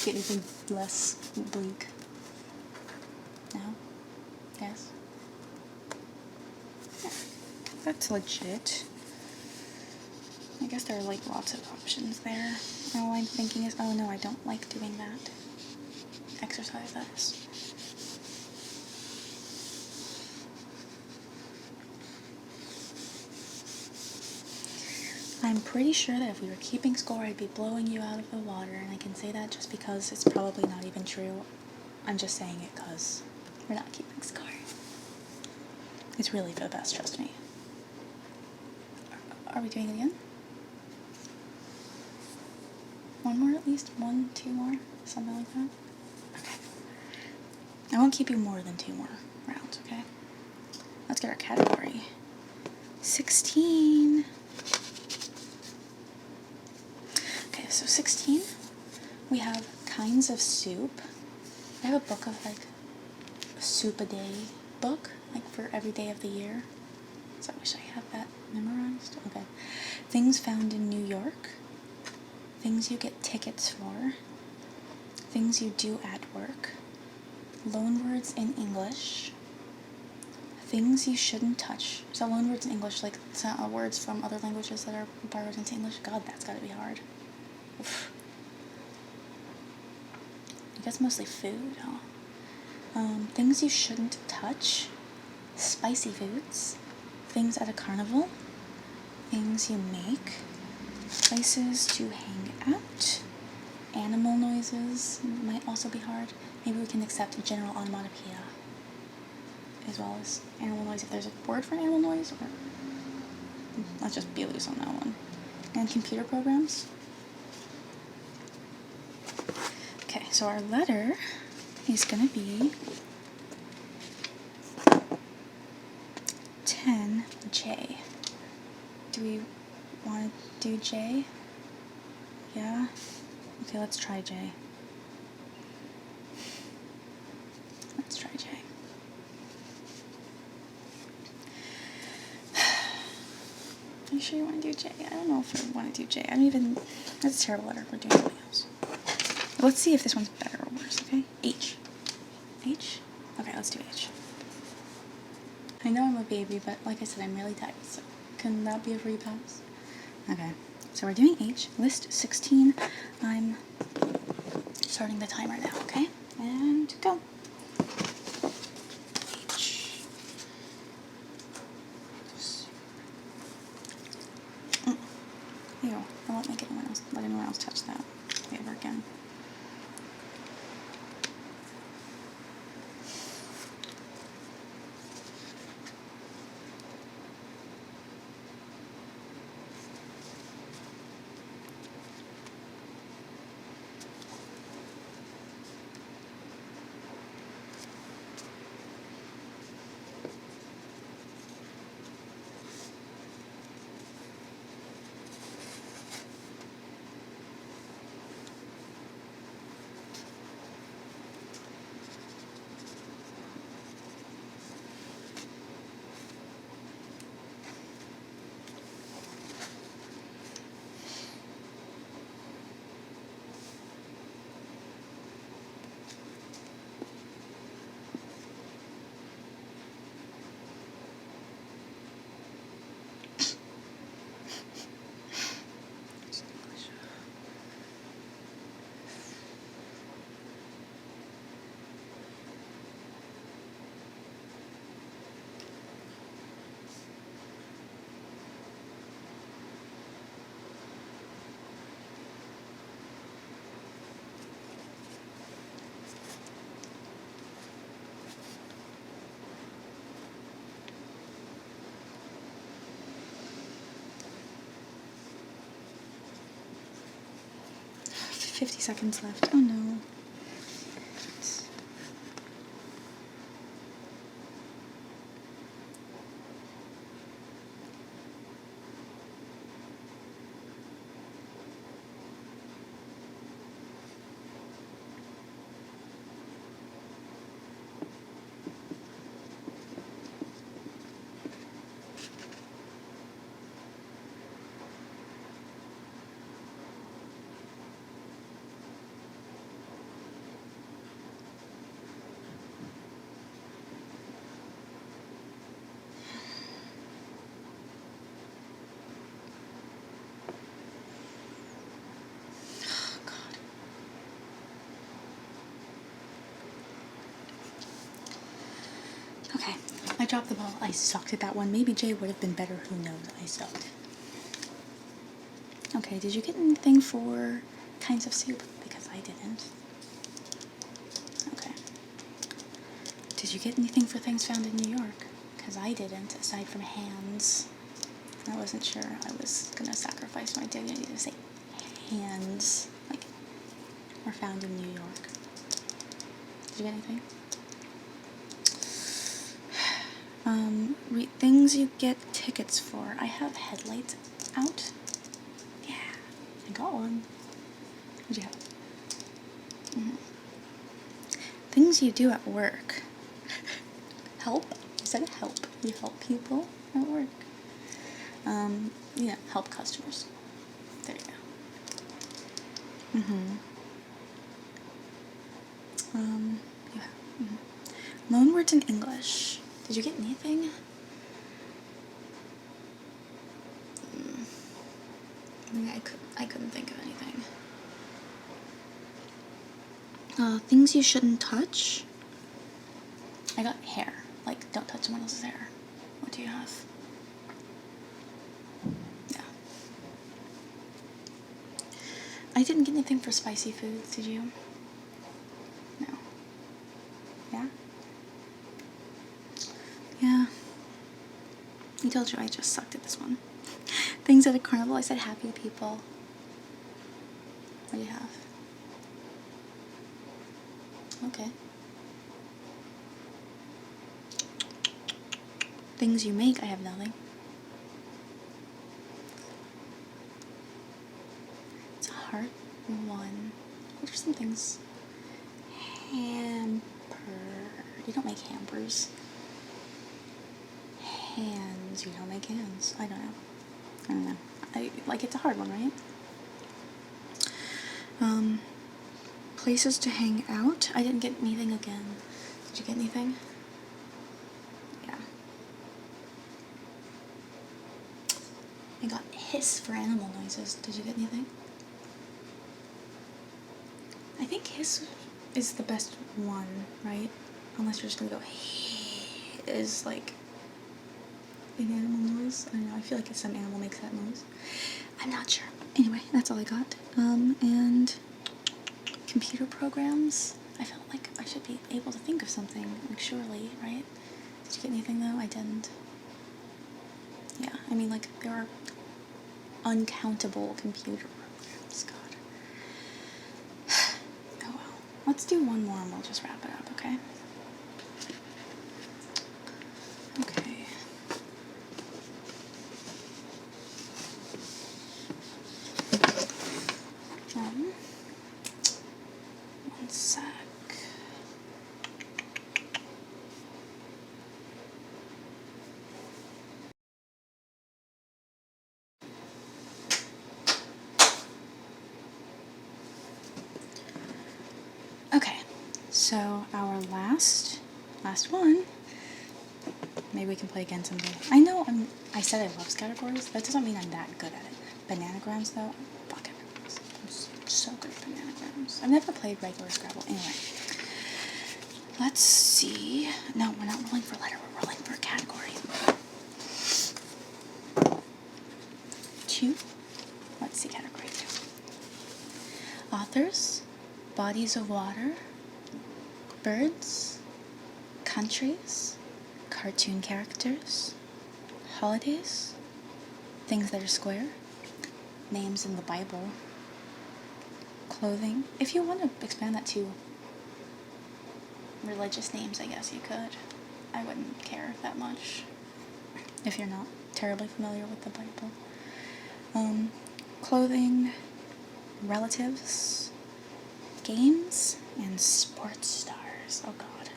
get anything less bleak? No? Yes? Yeah. That's legit. I guess there are like lots of options there. All I'm thinking is, oh no, I don't like doing that. Exercise, that is. I'm pretty sure that if we were keeping score, I'd be blowing you out of the water, and I can say that just because it's probably not even true. I'm just saying it because we're not keeping score. It's really for the best, trust me. Are we doing it again? One more at least? 1, 2 more? Something like that? Okay. I won't keep you more than 2 more rounds, okay? Let's get our category. 16. Okay, so 16, we have kinds of soup. I have a book of like a soup a day book, like for every day of the year. So I wish I had that memorized. Okay. Things found in New York. Things you get tickets for. Things you do at work. Loanwords in English. Things you shouldn't touch. So loanwords in English, like words from other languages that are borrowed into English. God, that's gotta be hard. Oof. I guess mostly food, huh? Things you shouldn't touch. Spicy foods. things at a carnival, things you make, places to hang out, animal noises might also be hard. Maybe we can accept general onomatopoeia as well as animal noise if there's a word for animal noise, or let's just be loose on that one. And computer programs. Okay, so our letter is going to be 10J. Do we want to do J? Yeah? Okay, let's try J. Let's try J. Are you sure you want to do J? I don't know if I want to do J. I don't even... That's a terrible letter. We're doing something else. Let's see if this one's better or worse, okay? H. H? Okay, let's do H. I know I'm a baby, but like I said, I'm really tired, so couldn't that be a free pass? Okay, so we're doing H. List 16. I'm starting the timer now, okay? And go. H. Ew, I won't let anyone else touch that ever again. $50 seconds left. Oh no. Okay, I dropped the ball. I sucked at that one. Maybe J would have been better. Who knows? I sucked. Okay, did you get anything for kinds of soup? Because I didn't. Okay. Did you get anything for things found in New York? Because I didn't, aside from hands. I wasn't sure. I was going to sacrifice my dignity to say hands, like, were found in New York. Did you get anything? Things you get tickets for. I have headlights out. Yeah, I got one. What'd you have? Things you do at work. Help? You said help. You help people at work. Yeah, help customers. There you go. Yeah. Loan words in English. Did you get anything? I couldn't think of anything. Things you shouldn't touch. I got hair. Like, don't touch someone else's hair. What do you have? I didn't get anything for spicy foods, did you? No. Yeah? Yeah. I told you I just sucked at this one. Things at a carnival, I said happy people. What do you have? Okay. Things you make, I have nothing. It's a heart one. What are some things? Hamper. You don't make hampers. Hands. You don't make hands. I don't know. Like, it's a hard one, right? Places to hang out. I didn't get anything again. Did you get anything? Yeah. I got hiss for animal noises. Did you get anything? I think hiss is the best one, right? Unless you're just gonna go is like an animal noise. I don't know, I feel like some animal makes that noise. I'm not sure. Anyway, that's all I got. And computer programs. I felt like I should be able to think of something, like surely, right? Did you get anything though? I didn't. Yeah, I mean, like, there are uncountable computer programs. God. Oh well. Let's do one more and we'll just wrap it up, okay? Okay. One sec. Okay, so our last one. Maybe we can play again someday. I know I said I love Scattergories. That doesn't mean I'm that good at it. Bananagrams though, fuck it. I'm so good at bananagrams. I've never played regular Scrabble. Anyway, let's see. No, we're not rolling for letter. We're rolling for category. 2. Let's see category 2. Authors, bodies of water, birds, countries, cartoon characters, holidays, things that are square, names in the Bible, clothing. If you want to expand that to religious names, I guess you could. I wouldn't care that much if you're not terribly familiar with the Bible. Clothing, relatives, games, and sports stars. Oh god.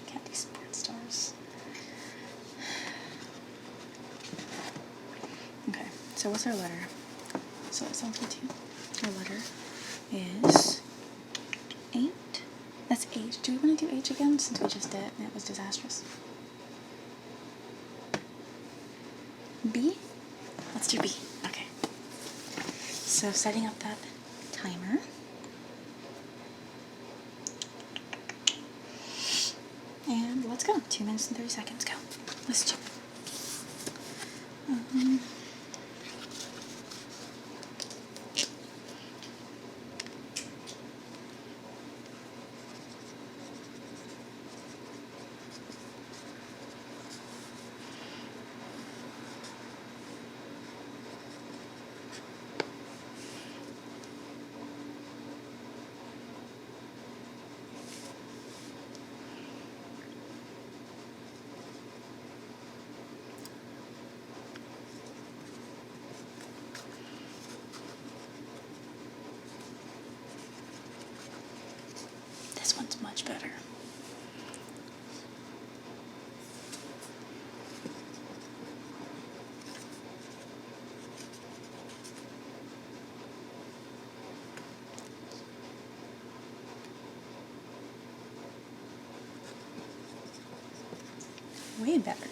Can't do sports stars. Okay, so what's our letter? So it's on 2. Our letter is 8. That's H. Do we want to do H again since we just did it and it was disastrous? B? Let's do B. Okay. So setting up that timer. And let's go. 2 minutes and 30 seconds. Go. Let's do. This one's much better. Way better.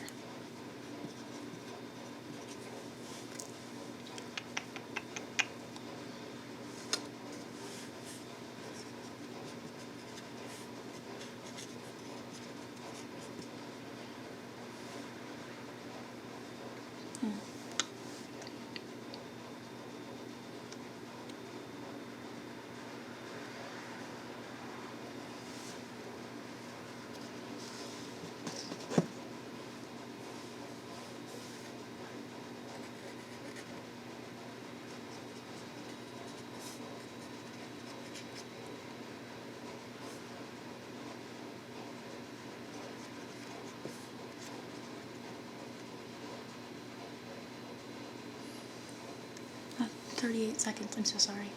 38 seconds. I'm so sorry.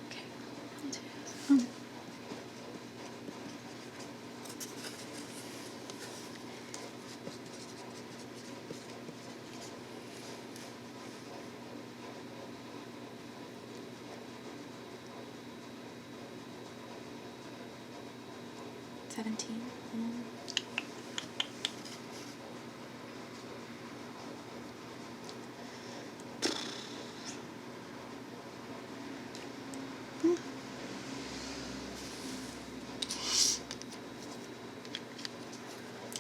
Okay. $17.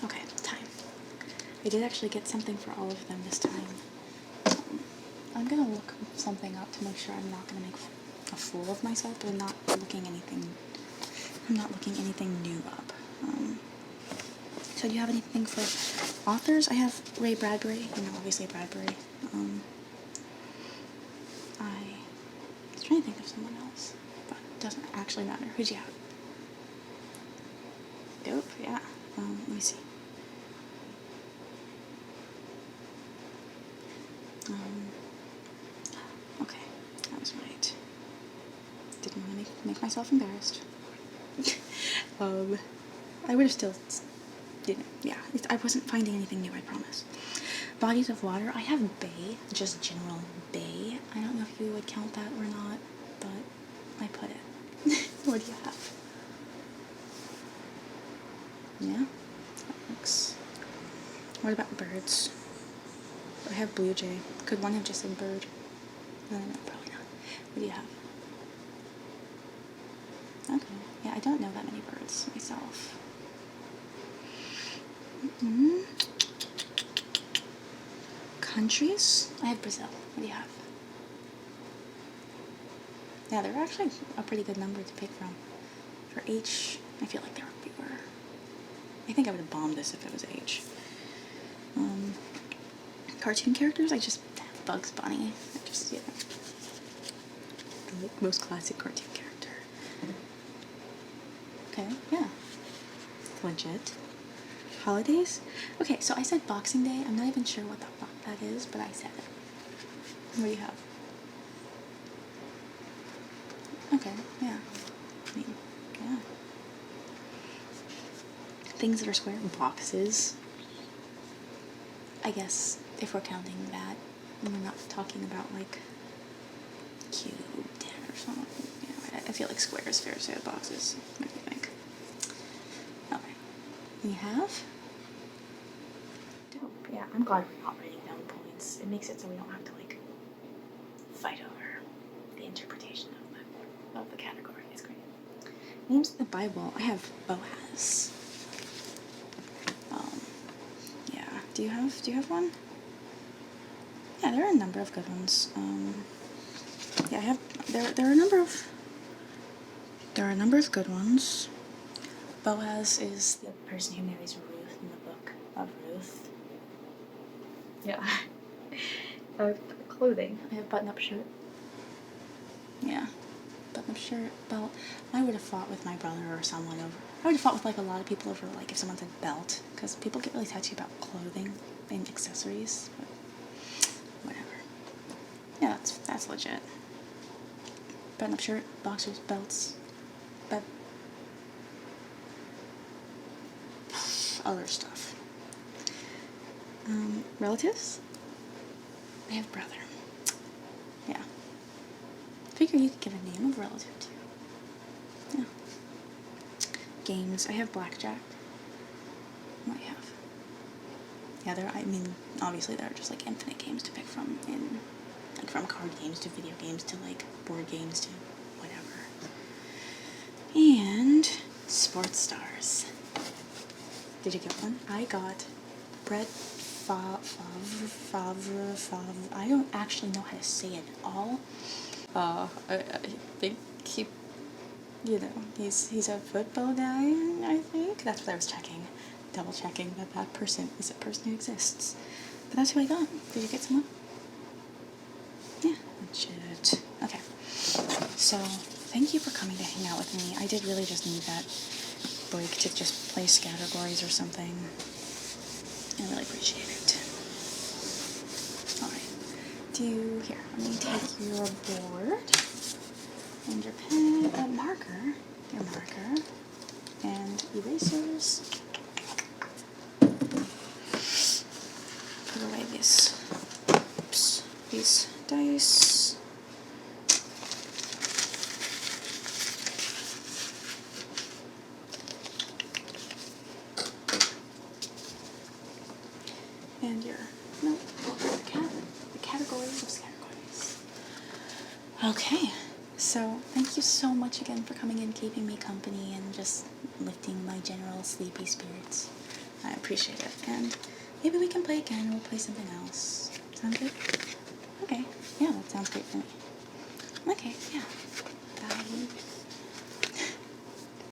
Okay, time. I did actually get something for all of them this time. I'm gonna look something up to make sure I'm not gonna make a fool of myself, but I'm not looking anything new up. So do you have anything for authors? I have Ray Bradbury, obviously Bradbury. I was trying to think of someone else, but it doesn't actually matter. Who'd you have? Dope, yeah. Let me see. Okay, that was right. Didn't want to make myself embarrassed. I would have still, yeah, I wasn't finding anything new, I promise. Bodies of water, I have bay, just general bay. I don't know if you would count that or not, but I put it. What do you have? Yeah, that works. What about birds? I have blue jay. Could one have just said bird? No, probably not. What do you have? Okay. Yeah, I don't know that many birds myself. Countries? I have Brazil. What do you have? Yeah, there are actually a pretty good number to pick from. For H, I feel like there are fewer. I think I would have bombed this if it was H. Cartoon characters? I just have Bugs Bunny. I just, the most classic cartoon character. Okay, yeah. Legit. Holidays? Okay, so I said Boxing Day. I'm not even sure what the fuck that is, but I said it. What do you have? Okay, yeah. I mean, yeah. Things that are square. Boxes. I guess if we're counting that, and we're not talking about like cubed or something. I feel like square is fair to say boxes. What do you think? Okay. You have? Dope. Yeah, I'm glad we're not writing down points. It makes it so we don't have to like fight over the interpretation of the category. It's great. Names in the Bible. I have Boaz. Yeah. Do you have one? Yeah, there are a number of good ones. Yeah, I have. There are a number of good ones. Boaz is the person who marries Ruth in the book of Ruth. Yeah. Clothing. I have button-up shirt. Yeah. Button-up shirt, belt. I would have fought with my brother or someone over. I would have fought with like a lot of people over like if someone said belt, because people get really touchy about clothing and accessories. But whatever. Yeah, that's legit. Button-up shirt, boxers, belts, other stuff. Relatives? I have brother. Yeah. Figure you could give a name of relative too. Yeah. Games. I have blackjack. What do you have? Yeah, obviously there are just like infinite games to pick from like from card games to video games to like board games to whatever. And sports stars. Did you get one? I got Brett Favre. I don't actually know how to say it all. I think he's a football guy, I think. That's what I was checking. Double checking that person is a person who exists. But that's who I got. Did you get someone? Yeah, legit. Okay. So, thank you for coming to hang out with me. I did really just need that break to just play Scattergories or something. I really appreciate it. Alright. do here. Let me take your board and your pen, marker, your marker, and erasers. Put away these dice. And your notebook, the categories of Scattergories. Okay, so thank you so much again for coming and keeping me company and just lifting my general sleepy spirits. I appreciate it. And maybe we can play again. We'll play something else. Sound good? Okay. Yeah, that sounds great for me. Okay, yeah. Bye.